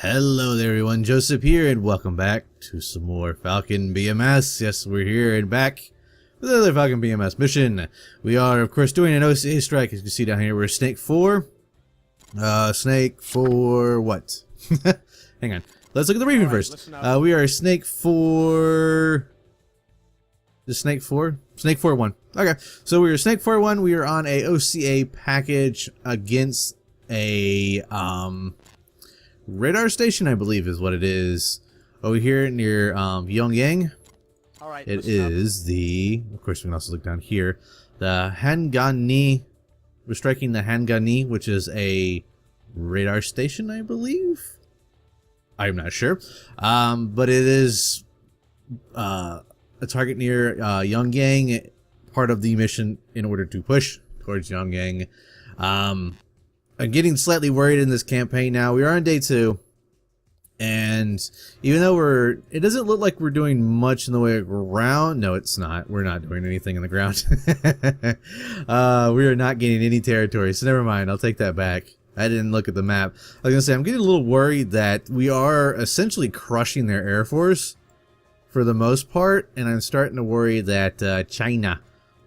Hello there everyone, Jojcib here, and welcome back to some more Falcon BMS. Yes, we're here and back with another Falcon BMS mission. We are, of course, doing an OCA strike. As you can see down here, we're Snake 4. Snake 4 what? Hang on. Let's look at the briefing first. We are Snake 4... Is Snake 4? Snake 4-1. Okay, so we are Snake 4-1. We are on a OCA package against a, radar station, I believe is what it is. Over here near Pyongyang. Alright, it is the, of course we can also look down here, the Hangani. We're striking the Hangani, which is a radar station, I believe. I'm not sure. But it is a target near Pyongyang, part of the mission in order to push towards Pyongyang. I'm getting slightly worried in this campaign now. We are on day 2, and even though it doesn't look like we're doing much in the way of ground. No, it's not. We're not doing anything in the ground. We are not gaining any territory, so never mind. I'll take that back. I didn't look at the map. I was gonna say, I'm getting a little worried that we are essentially crushing their air force for the most part, and I'm starting to worry that China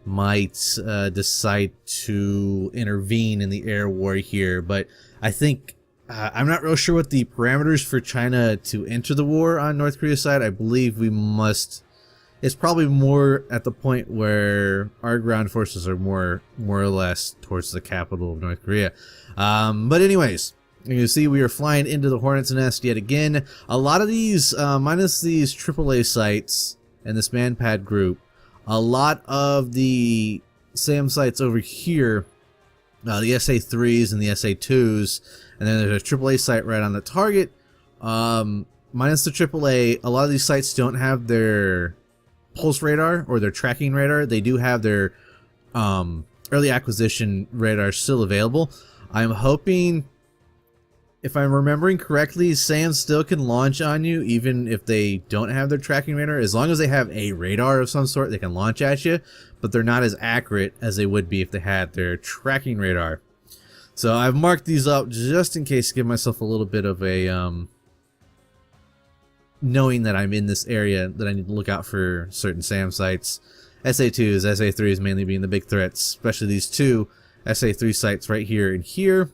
might decide to intervene in the air war here. But I think I'm not real sure what the parameters for China to enter the war on North Korea's side. I believe we must. It's probably more at the point where our ground forces are more or less towards the capital of North Korea. But anyways, you can see we are flying into the Hornet's Nest yet again. A lot of these, minus these AAA sites and this manpad group, a lot of the SAM sites over here, the SA3s and the SA2s, and then there's a AAA site right on the target. Minus the AAA, a lot of these sites don't have their pulse radar or their tracking radar. They do have their early acquisition radar still available. I'm hoping, if I'm remembering correctly, SAM still can launch on you even if they don't have their tracking radar. As long as they have a radar of some sort, they can launch at you, but they're not as accurate as they would be if they had their tracking radar. So I've marked these up just in case to give myself a little bit of a knowing that I'm in this area, that I need to look out for certain SAM sites. SA2s, SA3s mainly being the big threats, especially these two SA3 sites right here and here.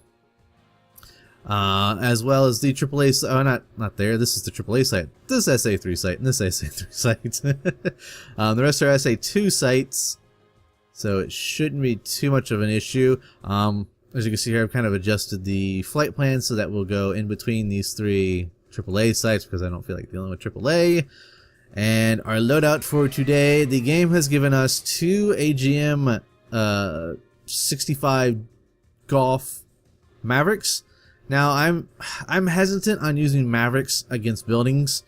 As well as the AAA, oh, not there. This is the AAA site. This SA3 site and this SA3 site. The rest are SA2 sites, so it shouldn't be too much of an issue. As you can see here, I've kind of adjusted the flight plan so that we'll go in between these three AAA sites because I don't feel like dealing with AAA. And our loadout for today, the game has given us 2 AGM 65 Golf Mavericks. Now, I'm hesitant on using Mavericks against buildings.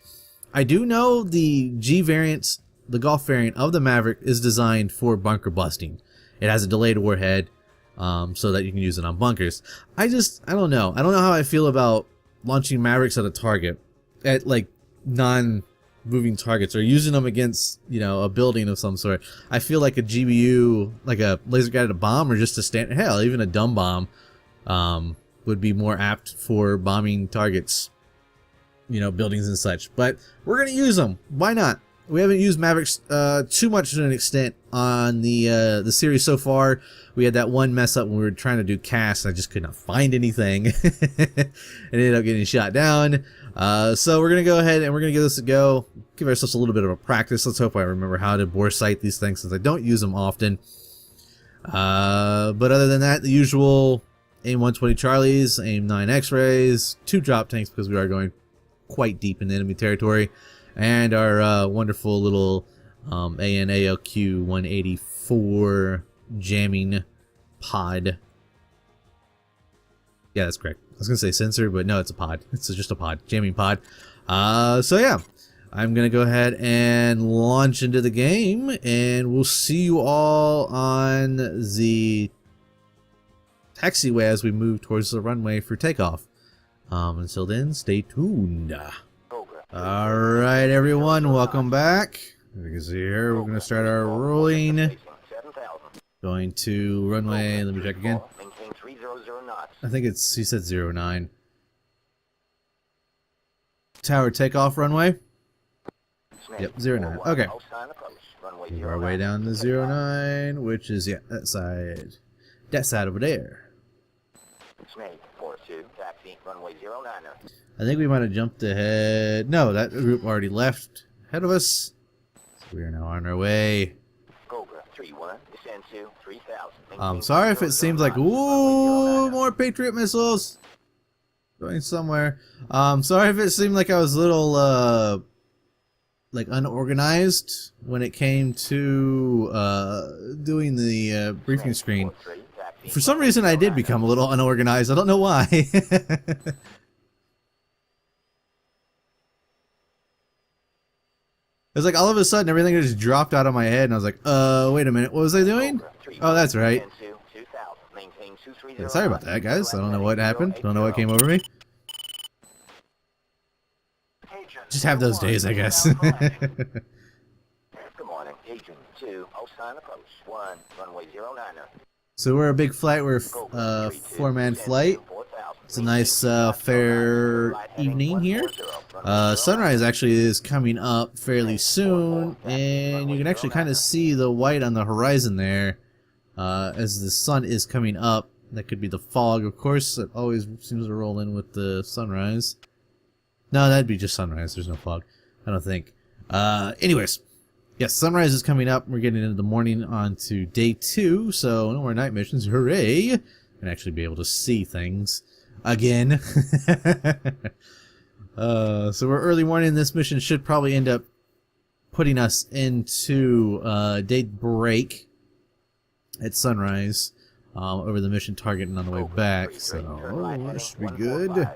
I do know the G variant, the Golf variant of the Maverick, is designed for bunker busting. It has a delayed warhead, so that you can use it on bunkers. I don't know. I don't know how I feel about launching Mavericks at a target, at like non-moving targets, or using them against, you know, a building of some sort. I feel like a GBU, like a laser guided bomb, or just a hell, even a dumb bomb, would be more apt for bombing targets, you know, buildings and such. But we're gonna use them. Why not? We haven't used Mavericks too much to an extent on the series so far. We had that one mess up when we were trying to do casts. I just could not find anything. It ended up getting shot down. So we're gonna go ahead and we're gonna give this a go. Give ourselves a little bit of a practice. Let's hope I remember how to bore sight these things, since I don't use them often. But other than that, the usual aim 120 Charlies, aim 9 X-rays, 2 drop tanks because we are going quite deep in the enemy territory, and our wonderful little AN/ALQ 184 jamming pod. Yeah, that's correct. I was gonna say sensor, but no, it's a pod. It's just a pod, jamming pod. So yeah, I'm gonna go ahead and launch into the game, and we'll see you all on the taxiway as we move towards the runway for takeoff. Until then, stay tuned. Alright everyone, welcome back. As you can see here, we're going to start our rolling. Going to runway, let me check again. I think it's, he said 09. tower takeoff runway. Yep, 09. Okay. Move our way down to 09, which is, yeah, that side. That side over there. I think we might have jumped ahead. No, that group already left ahead of us. So we are now on our way. Sorry if it seems like, ooh, more Patriot missiles going somewhere. Sorry if it seemed like I was a little, like unorganized when it came to doing the briefing screen. For some reason, I did become a little unorganized. I don't know why. It's like all of a sudden everything just dropped out of my head, and I was like, wait a minute, what was I doing? Oh, that's right. Yeah, sorry about that, guys. I don't know what happened. Don't know what came over me. Just have those days, I guess. Good morning, Agent 2, Osan approach 1, runway 09. So we're a big flight. We're a four-man flight. It's a nice, fair evening here. Sunrise actually is coming up fairly soon, and you can actually kind of see the white on the horizon there as the sun is coming up. That could be the fog, of course. It always seems to roll in with the sunrise. No, that'd be just sunrise. There's no fog, I don't think. Anyways, yes, sunrise is coming up. We're getting into the morning onto day 2, so no more night missions. Hooray! And actually be able to see things again. So we're early morning. This mission should probably end up putting us into day break at sunrise over the mission target and on the way back. So that should be good.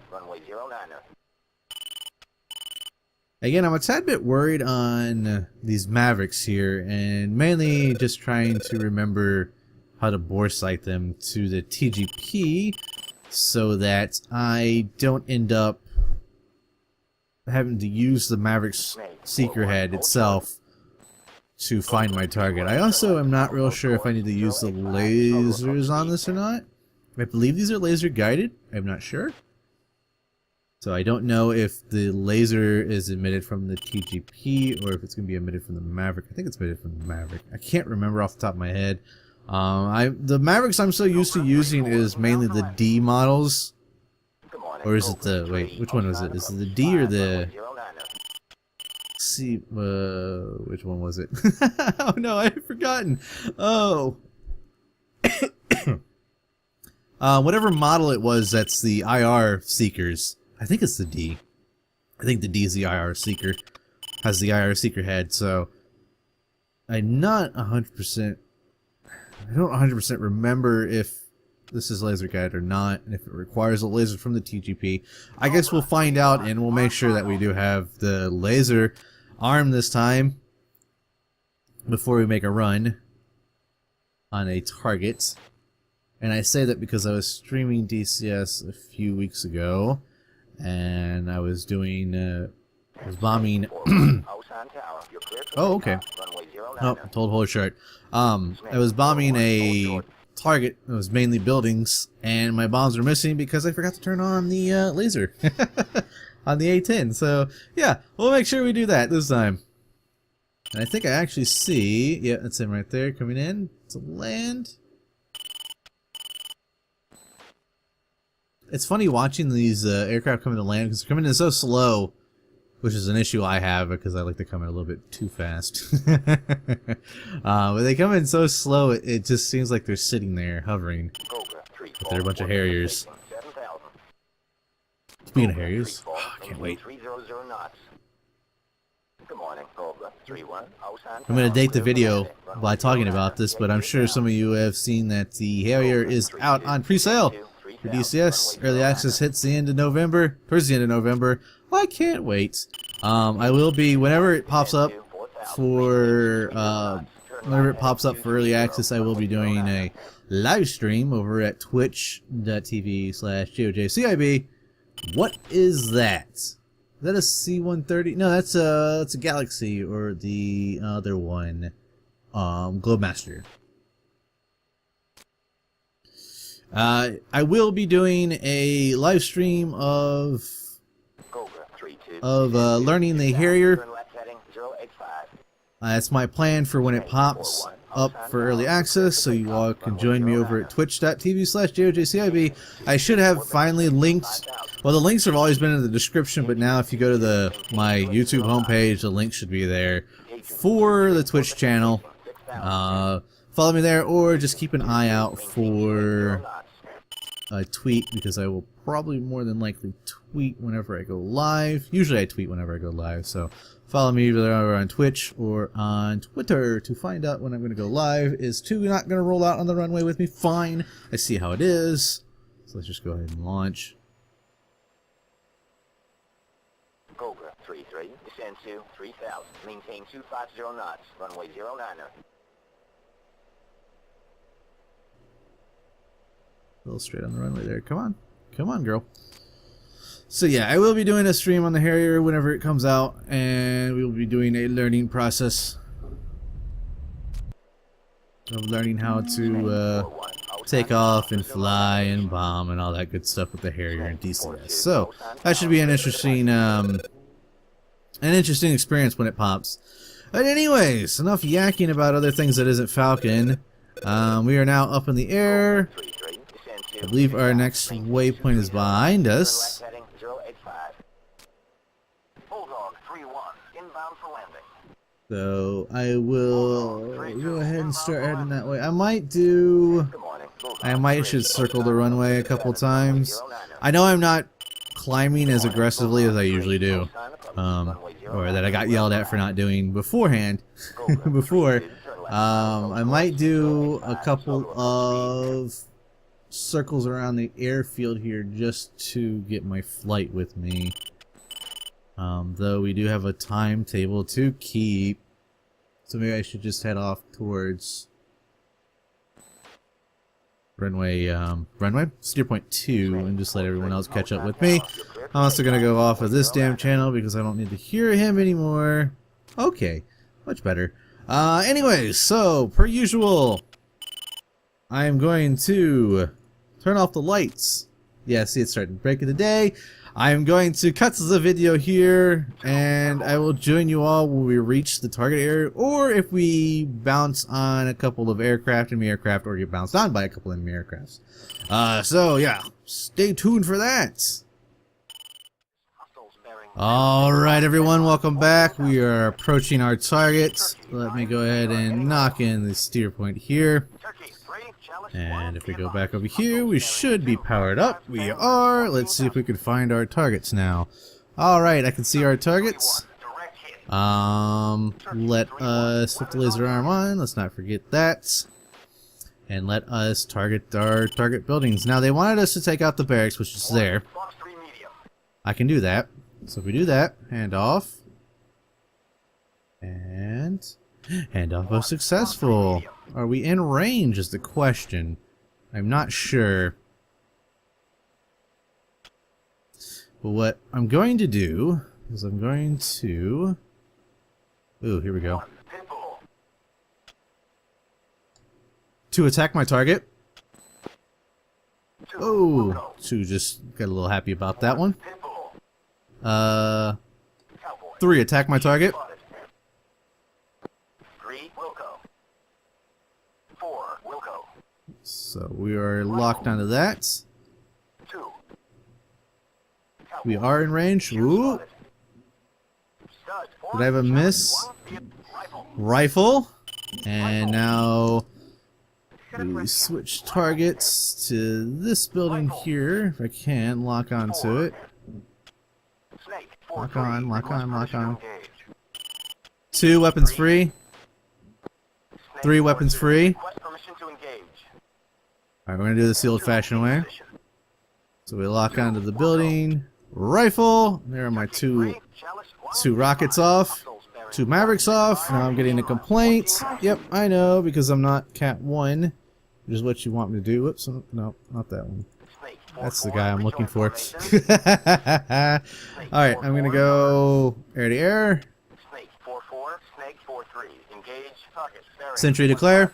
Again, I'm a tad bit worried on these Mavericks here, and mainly just trying to remember how to bore sight them to the TGP so that I don't end up having to use the Mavericks seeker head itself to find my target. I also am not real sure if I need to use the lasers on this or not. I believe these are laser guided. I'm not sure. So I don't know if the laser is emitted from the TGP or if it's going to be emitted from the Maverick. I think it's emitted from the Maverick. I can't remember off the top of my head. The Mavericks I'm so used to using is mainly the D models. Or is it the, wait, which one was it? Is it the D or the C? Which one was it? Oh no, I've forgotten. Oh. Whatever model it was, that's the IR seekers. I think it's the D. I think the D is the IR seeker. Has the IR seeker head, so I'm not 100%. I don't 100% remember if this is laser guided or not, and if it requires a laser from the TGP. I guess we'll find out, and we'll make sure that we do have the laser arm this time before we make a run on a target. And I say that because I was streaming DCS a few weeks ago, and I was doing, I was bombing. Oh, okay. Oh, told whole shirt. I was bombing a target. It was mainly buildings, and my bombs were missing because I forgot to turn on the laser on the A-10. So yeah, we'll make sure we do that this time. And I think I actually see, yeah, that's him right there coming in to land. It's funny watching these aircraft coming to land because they're coming in so slow, which is an issue I have because I like to come in a little bit too fast. But they come in so slow, it just seems like they're sitting there hovering. But they're a bunch of Harriers. Speaking of Harriers, oh, I can't wait. I'm going to date the video by talking about this, but I'm sure some of you have seen that the Harrier is out on pre-sale for DCS. Early access hits the end of November, towards the end of November. Well, I can't wait. I will be, whenever it pops up for early access, I will be doing a live stream over at twitch.tv/Jojcib. What is that? Is that a C-130? No, that's a Galaxy, or the other one, Globemaster. I will be doing a live stream of of learning the Harrier. Turn left heading 085. That's my plan for when it pops up for early access, so you all can join me over at twitch.tv/Jojcib. I should have finally linked, well, the links have always been in the description, but now if you go to my YouTube homepage, the link should be there for the Twitch channel. Follow me there, or just keep an eye out for a tweet, because I will probably more than likely tweet whenever I go live. Usually I tweet whenever I go live, so follow me either on Twitch or on Twitter to find out when I'm going to go live. Is 2 not going to roll out on the runway with me? Fine. I see how it is. So let's just go ahead and launch. Cobra 33, descend to 3000, maintain 250 knots, runway 09er. A little straight on the runway there. Come on. Come on, girl. So yeah, I will be doing a stream on the Harrier whenever it comes out, and we will be doing a learning process of learning how to take off and fly and bomb and all that good stuff with the Harrier and DCS. So that should be an interesting experience when it pops. But anyways, enough yakking about other things that isn't Falcon. We are now up in the air. I believe our next waypoint is behind us. So I will go ahead and start heading that way. I might should circle the runway a couple times. I know I'm not climbing as aggressively as I usually do, or that I got yelled at for not doing beforehand. I might do a couple of circles around the airfield here just to get my flight with me. Though we do have a timetable to keep, so maybe I should just head off towards runway steer point 2 and just let everyone else catch up with me. I'm also gonna go off of this damn channel because I don't need to hear him anymore. Okay, much better. Anyways, so per usual, I am going to turn off the lights. Yeah, see, it's starting to break of the day. I'm going to cut the video here, and I will join you all when we reach the target area, or if we bounce on a couple of enemy aircraft, or get bounced on by a couple of enemy aircrafts. So yeah, stay tuned for that. Alright everyone, welcome back. We are approaching our targets. Let me go ahead and knock in the steer point here. And if we go back over here, we should be powered up. We are. Let's see if we can find our targets now. Alright, I can see our targets. Let us put the laser arm on. Let's not forget that. And let us target our target buildings. Now, they wanted us to take out the barracks, which is there. I can do that. So if we do that, hand off. And handoff was successful. Are we in range is the question. I'm not sure. But what I'm going to do is I'm going to... Ooh, here we go. To attack my target. Oh, 2 just got a little happy about that one. 3, attack my target. So we are locked onto that. We are in range. Ooh. Did I have a miss? Rifle. And now we switch targets to this building here. If I can, lock onto it. Lock on, lock on, lock on. 2 weapons free. 3 weapons free. Alright, we're gonna do this the old-fashioned way. So we lock onto the building. Rifle! There are my two rockets off. 2 Mavericks off. Now I'm getting a complaint. Yep, I know, because I'm not Cat 1. Which is what you want me to do. Whoops, no, not that one. That's the guy I'm looking for. Alright, I'm gonna go air to air. Sentry declare.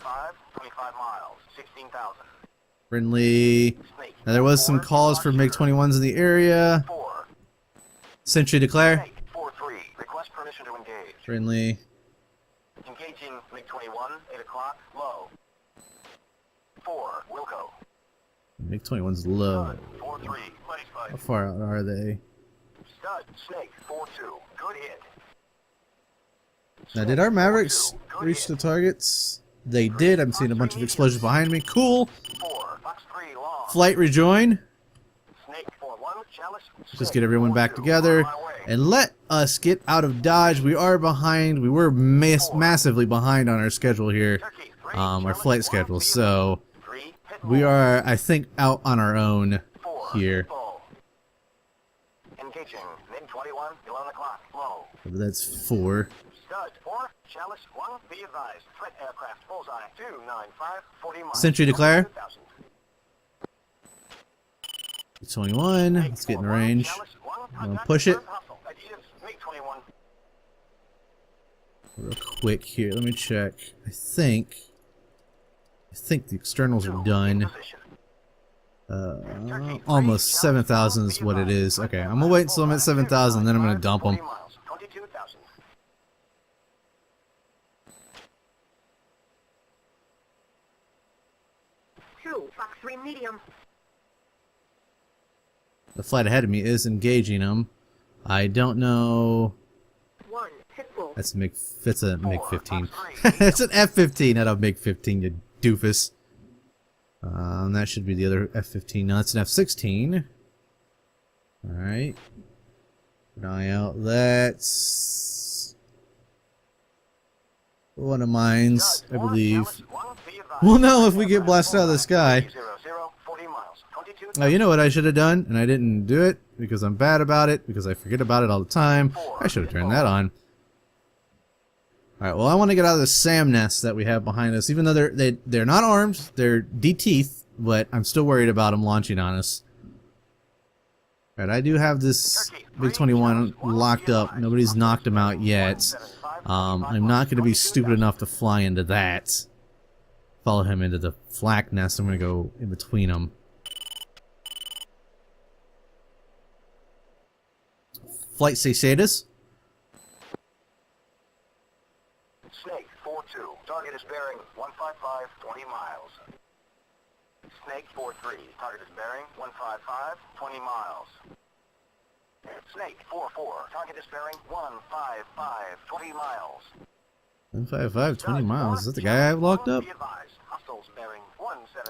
Friendly. Now there was some calls for MiG-21s in the area. Sentry declare. Request permission to engage. Friendly. Engaging MiG-21, 8 o'clock, low. 4, Wilco. MiG-21's low. Stud, 4-3, buddy spike. How far out are they? Stud, Snake, 4-2, good hit. Now, did our Mavericks reach the targets? They did. I'm seeing a bunch of explosions behind me. Cool. 4, Fox 3, long. Flight rejoin. Snake, 4-1, Chalice. Just get everyone back together and let us get out of Dodge. We are behind. We were massively behind on our schedule here, our flight schedule. So we are, I think, out on our own here. Engaging MiG-21, 11 o'clock, low. That's 4. Stud, 4, Chalice, 1, be advised. Threat aircraft, bullseye, 295, 40 miles. Sentry declare. 22,000. 21. Let's get in range. I'm gonna push it real quick here. Let me check. I think the externals are done. Almost 7,000 is what it is. Okay, I'm gonna wait until I'm at 7,000, then I'm gonna dump them. 22,000. Fox 3 medium. The flight ahead of me is engaging them. I don't know. 1, Pitbull. That's a MiG-15. It's an F-15, not a MiG-15, you doofus. That should be the other F-15. No, it's an F-16. Alright. Keep an eye out. That's one of mine's, I believe. We'll know if we get blasted out of the sky. Oh, you know what I should have done? And I didn't do it because I'm bad about it, because I forget about it all the time. I should have turned that on. Alright, well, I want to get out of the SAM nest that we have behind us. Even though they're not armed, they're D-teeth, but I'm still worried about them launching on us. Alright, I do have this MiG-21 locked up. Nobody's knocked him out yet. I'm not going to be stupid enough to fly into that. Follow him into the flak nest. I'm going to go in between them. Flight status. Snake 4-2. Target is bearing 155, 20 miles. Snake 4-3. Target is bearing 155, 20 miles. Snake 4-4. Target is bearing 155, 20 miles. 155, 20 miles. Is that the guy I've locked up?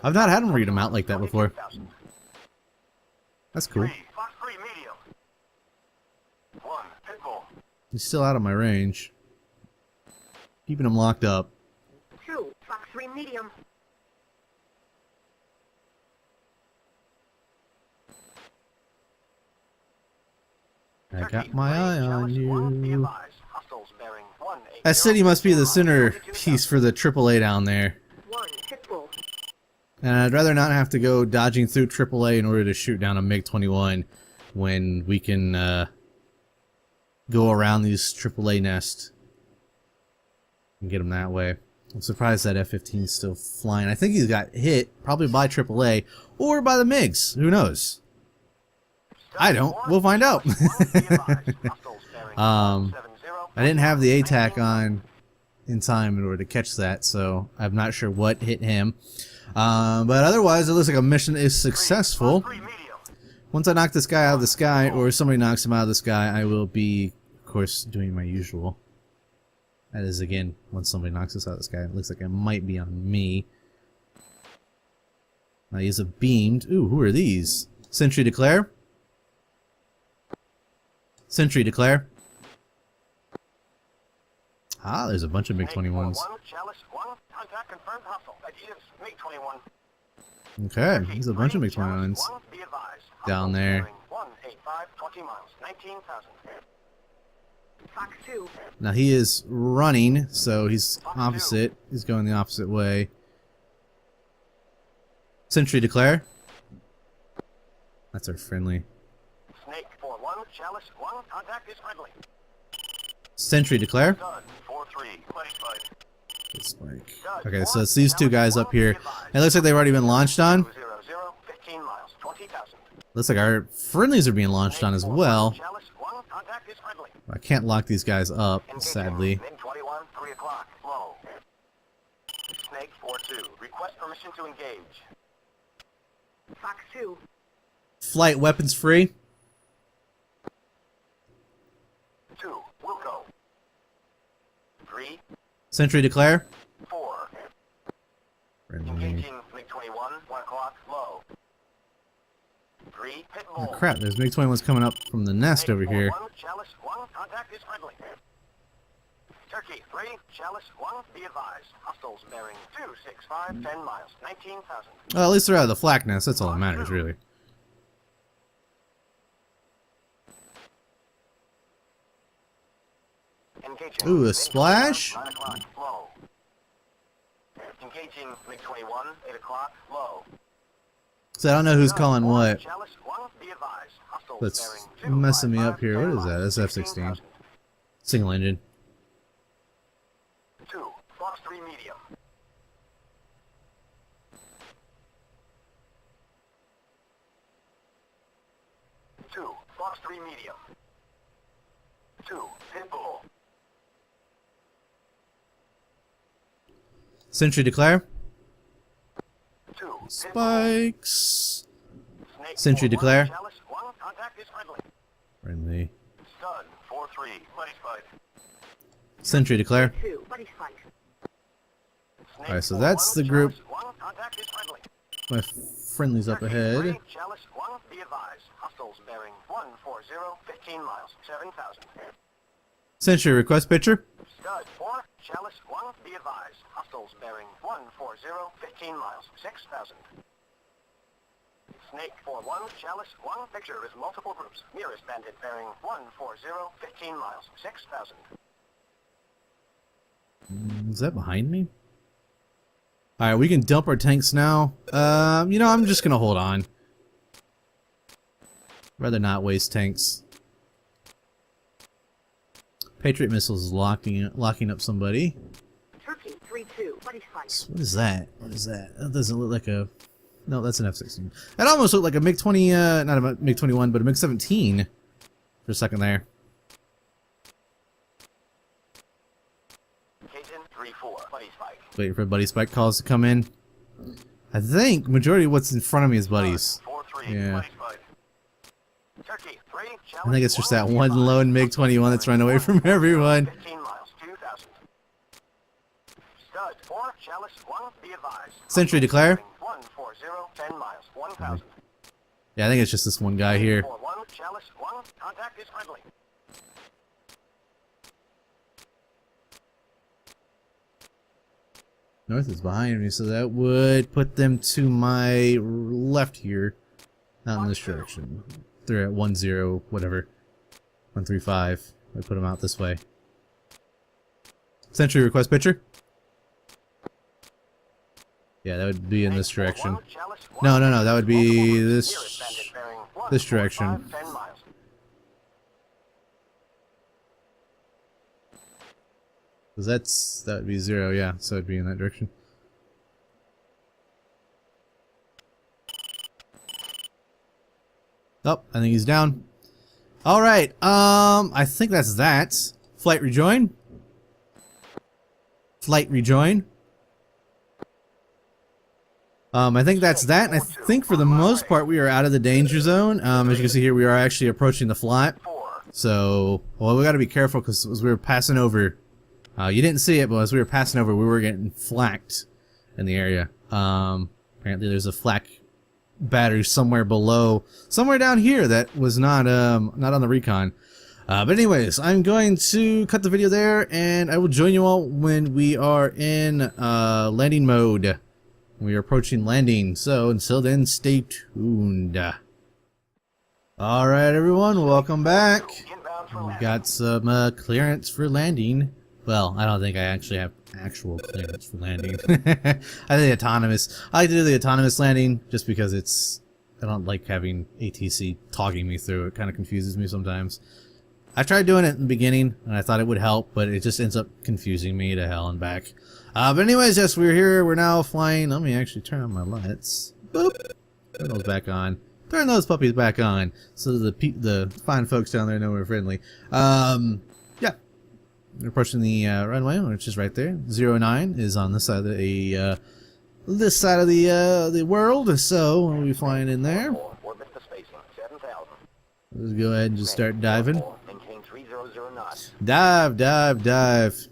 I've not had him read them out like that before. That's cool. Fox 3 medium. 1, Pitbull. He's still out of my range. Keeping him locked up. 2, Fox 3 medium. I got my eye on you. That city must be the center piece for the AAA down there. And I'd rather not have to go dodging through AAA in order to shoot down a MiG-21 when we can go around these AAA nests and get them that way. I'm surprised that F-15 is still flying. I think he's got hit, probably by AAA or by the MiGs. Who knows? I don't. We'll find out. I didn't have the ATAC on in time in order to catch that, so I'm not sure what hit him. But otherwise, it looks like a mission is successful. Once I knock this guy out of the sky, or somebody knocks him out of the sky, I will be, of course, doing my usual. That is, again, once somebody knocks us out of the sky. It looks like it might be on me. Now he's a beamed. Ooh, who are these? Sentry declare. Sentry declare. Ah, there's a bunch of MiG-21s. Okay, there's a bunch of MiG-21s down there. Now he is running, so he's opposite. He's going the opposite way. Sentry declare. That's our friendly. Snake 4-1, Chalice 1, contact is friendly. Sentry declare. 4-3, buddy spike. Spike. Okay, so it's these two guys up here. It looks like they've already been launched on. 15 miles, 20,000. Looks like our friendlies are being launched on as well. Contact is friendly. I can't lock these guys up, Engaging sadly. MiG-21, 3 o'clock. Low. Snake 4-2. Request permission to engage. Fox 2. Flight weapons free. 2. Wilco. 3. Sentry declare. 4. Friendly. Engaging MiG-21, 1 o'clock. Low. 3. Oh Pitbull. crap, there's MiG-21s coming up from the nest over here. 1, Chalice 1, contact is friendly. Turkey 3, Chalice 1, be advised. Hostiles bearing 265, 10 miles, 19,000. Well, at least they're out of the flak nest, that's all that matters, really. Engaging Ooh, a MiG-21, splash? 9 o'clock, low. Engaging MiG-21, 8 o'clock, low. So I don't know who's calling what. Chalice 1, be advised. Hostiles That's bearing messing me up 255, here. 10 What is that? miles, That's F-16. 16,000. Single engine. 2, Fox 3 medium. 2, Fox 3 medium. 2, Pitbull. Sentry declare. 2, Pitbull. Spikes. Snake Sentry 4-1, declare. Chalice 1, contact is friendly. Friendly. Stun 4-3, buddy spike. Sentry declare. 2, buddy spike. Snake Alright, so 4-1, that's the group. Chalice 1, contact is friendly. My friendly's up Turkey ahead. 3, Chalice 1, be advised. Hostiles bearing 140, 15 miles, 7,000. Sentry request picture. Scud 4, Chalice 1, be advised. Hostiles bearing 140, 15 miles, 6,000. Snake 4-1, Chalice 1, picture is multiple groups. Nearest bandit bearing 140, 15 miles, 6,000. Is that behind me? Alright, we can dump our tanks now. You know, I'm just gonna hold on. Rather not waste tanks. Patriot missiles is locking up somebody. Turkey 3-2, buddy spike. What is that? What is that? That doesn't look like a... No, that's an F-16. That almost looked like a MiG-20, not a MiG-21, but a MiG-17 for a second there. Cajun 3-4, buddy spike. Waiting for buddy spike calls to come in. I think majority of what's in front of me is buddies. 4-3, Yeah. buddy spike. Turkey 3, Chalice I think it's just that 1, one be advised. lone MiG-21 that's running away from everyone. 15 miles, 2,000. Scud 4, Chalice 1, be advised. Sentry declare. 140, 10 miles, 1,000. Yeah, I think it's just this one guy here. 4-1, Chalice 1, contact is friendly. North is behind me, so that would put them to my left here. Not in this direction. They're at 1-0, whatever. 135. I put them out this way. Sentry request picture? Yeah, that would be in this direction. No, no, no, that would be this direction. 10 miles. Because that would be 0, yeah, so it'd be in that direction. Oh, I think he's down. Alright, I think that's that. Flight rejoin. Flight rejoin. I think that's that, and I think for the most part we are out of the danger zone. As you can see here, we are actually approaching the flat. So, well, we gotta be careful because as we were passing over, you didn't see it, but as we were passing over, we were getting flaked in the area. Apparently there's a flak battery somewhere below, somewhere down here that was not on the recon. But anyways, I'm going to cut the video there, and I will join you all when we are in landing mode. We are approaching landing, so until then, stay tuned. Alright everyone, welcome back. We got some clearance for landing. Well, I don't think I actually have actual clearance for landing. I think autonomous. I like to do the autonomous landing just because I don't like having ATC talking me through. It kind of confuses me sometimes. I tried doing it in the beginning and I thought it would help, but it just ends up confusing me to hell and back. But anyways, yes, we're here. We're now flying. Let me actually turn on my lights. Boop. Turn those back on. turn those puppies back on so the fine folks down there know we're friendly. Yeah. We're approaching the runway, which is right there. 09 is on this side of the world, so we'll be flying in there. Let's go ahead and just start diving. Dive, dive, dive.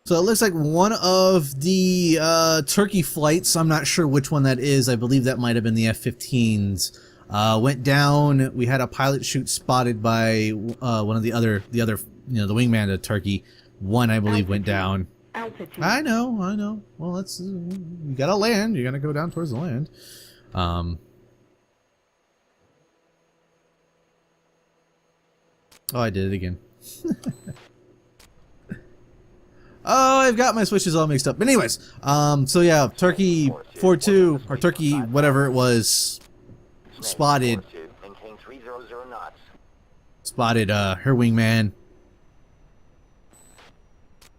So it looks like one of the Turkey flights, I'm not sure which one that is, I believe that might have been the F-15s, went down. We had a pilot chute spotted by one of the other, you know, the wingman of Turkey. One, I believe, went down. Altitude. I know. Well, that's, you gotta land, you gotta go down towards the land. Oh, I did it again. Oh, I've got my switches all mixed up. But anyways, so yeah, Turkey 42 or Turkey whatever it was spotted her wingman.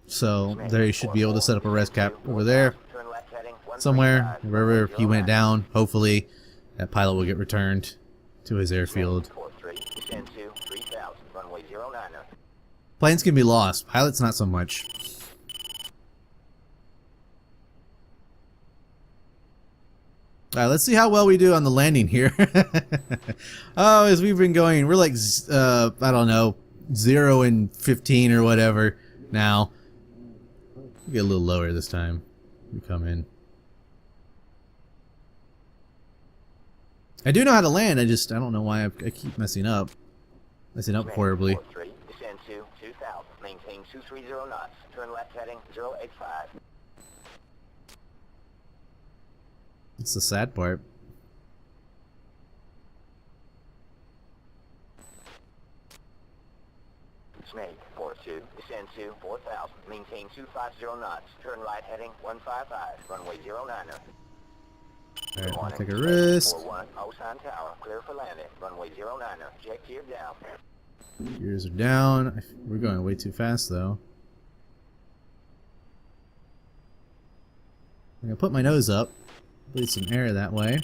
So they should be able to set up a res cap over there somewhere, wherever he went down. Hopefully that pilot will get returned to his airfield. Planes can be lost, pilots not so much. Alright, let's see how well we do on the landing here. Oh, as we've been going, we're like, I don't know, 0 and 15 or whatever now. We'll get a little lower this time. We come in. I do know how to land, I don't know why I keep messing up. Messing up horribly. Descend to 2000, maintain 230 knots, turn left heading 085. It's the sad part. Snake 42, descend to 4000, maintain 250 knots, turn right heading 155, runway 09er. Alright, I'll take a risk. 41, Osan Tower, clear for landing, runway 09er, jet gear down. Gears are down. We're going way too fast though. I'm gonna put my nose up. Bleed some air that way.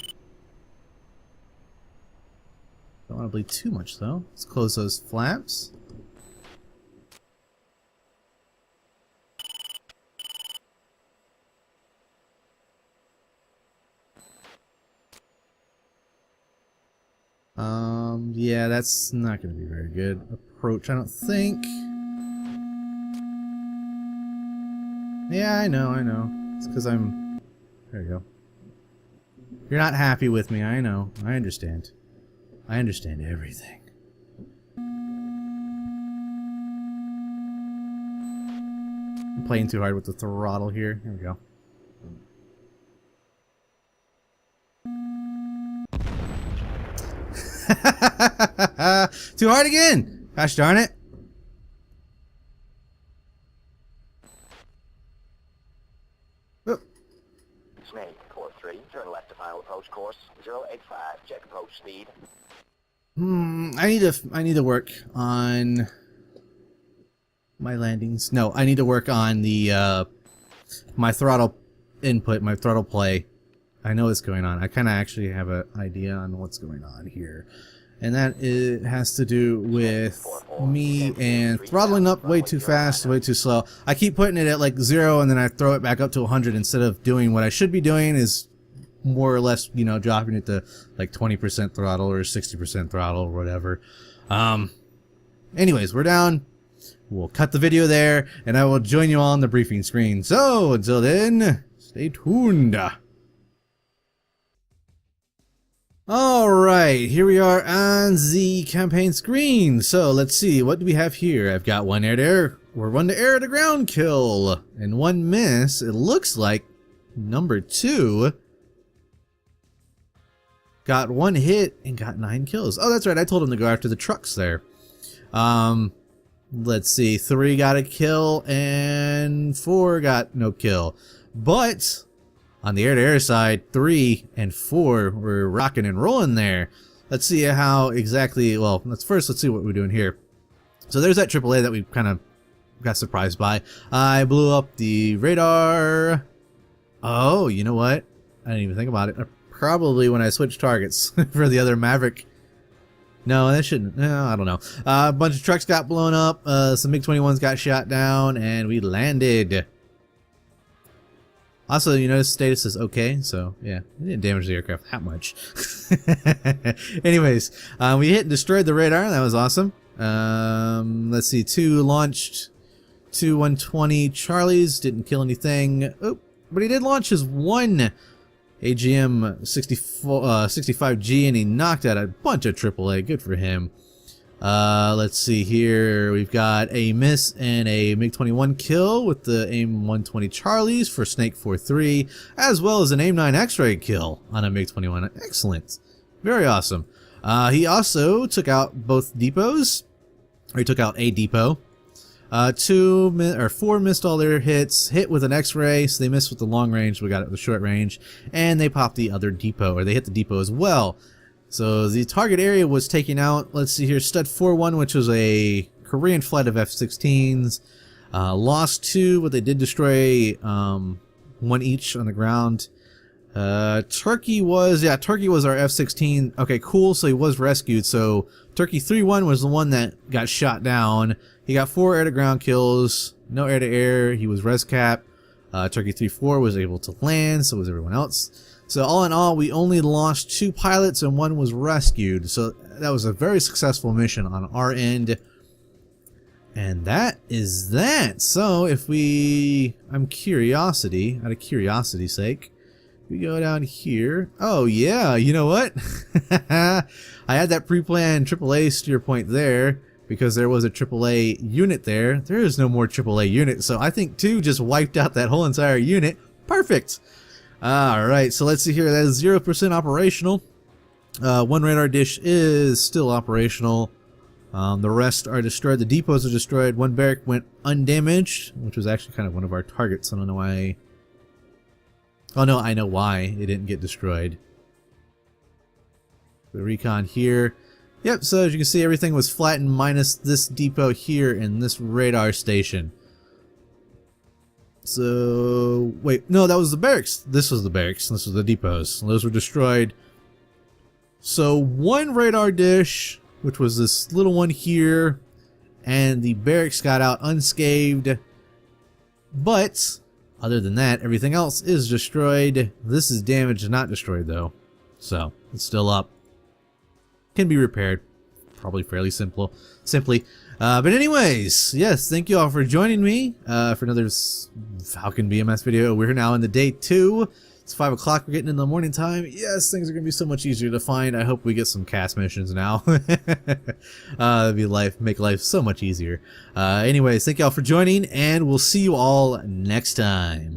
Don't want to bleed too much though. Let's close those flaps. Yeah, that's not going to be very good approach, I don't think. Yeah, I know. It's because I'm... There you go. You're not happy with me, I know. I understand. I understand everything. I'm playing too hard with the throttle here. Here we go. Too hard again! Gosh darn it. Oh. Snake 43, turn left to final approach course 085, check approach speed. I need to work on my landings. No, I need to work on the my throttle input, my throttle play. I know what's going on. I kind of actually have an idea on what's going on here. And that has to do with me and throttling up way too fast, way too slow. I keep putting it at like 0 and then I throw it back up to 100 instead of doing what I should be doing is more or less, you know, dropping it to like 20% throttle or 60% throttle or whatever. Anyways, we're down. We'll cut the video there and I will join you all on the briefing screen. So until then, stay tuned. Alright, here we are on the campaign screen. So let's see, what do we have here? I've got one air-to-air, or one to air-to-ground kill, and one miss. It looks like number 2 got 1 hit and got 9 kills. Oh, that's right, I told him to go after the trucks there. Let's see, 3 got a kill, and 4 got no kill. But on the air-to-air side, 3 and 4 were rocking and rolling there. Let's see how exactly, well, let's see what we're doing here. So there's that AAA that we kind of got surprised by. I blew up the radar. Oh, you know what? I didn't even think about it. Probably when I switched targets for the other Maverick. No, that shouldn't. No, I don't know. A bunch of trucks got blown up. Some MiG-21s got shot down, and we landed. Also, you notice status is okay, so yeah, it didn't damage the aircraft that much. Anyways, we hit and destroyed the radar. That was awesome. Let's see, 2 launched, 2 120 Charlies, didn't kill anything. Oh, but he did launch his 1 AGM 65G, and he knocked out a bunch of AAA. Good for him. Let's see here. We've got a miss and a MiG-21 kill with the AIM-120 Charlies for Snake 4.3, as well as an AIM-9 X-ray kill on a MiG-21. Excellent. Very awesome. He also took out both depots, or he took out a depot. 4 missed all their hits, hit with an X-ray, so they missed with the long range, we got it with the short range, and they popped the other depot, or they hit the depot as well. So the target area was taken out. Let's see here, Stud 4-1, which was a Korean flight of F-16s, lost 2, but they did destroy 1 each on the ground. Turkey was our F-16. Okay, cool, so he was rescued. So Turkey 3-1 was the one that got shot down. He got 4 air-to-ground kills, no air-to-air. He was res-cap. Turkey 3-4 was able to land, so was everyone else. So all in all, we only lost 2 pilots and 1 was rescued. So that was a very successful mission on our end. And that is that. So if we, out of curiosity's sake, we go down here. Oh yeah, you know what? I had that pre-planned AAA steer point there because there was a AAA unit there. There is no more AAA unit, so I think 2 just wiped out that whole entire unit. Perfect. Alright, so let's see here. That is 0% operational. 1 radar dish is still operational. The rest are destroyed. The depots are destroyed. 1 barrack went undamaged, which was actually kind of one of our targets. I don't know why. Oh no, I know why it didn't get destroyed. The recon here. Yep, so as you can see, everything was flattened minus this depot here and this radar station. So, wait, no, that was the barracks. This was the barracks. This was the depots. Those were destroyed. So 1 radar dish, which was this little one here, and the barracks got out unscathed. But other than that, everything else is destroyed. This is damaged, not destroyed though. So it's still up. Can be repaired. Probably fairly simply. But anyways, yes, thank you all for joining me for another Falcon BMS video. We're now in the day 2. It's 5 o'clock. We're getting in the morning time. Yes, things are going to be so much easier to find. I hope we get some cast missions now. Make life so much easier. Anyways, thank you all for joining, and we'll see you all next time.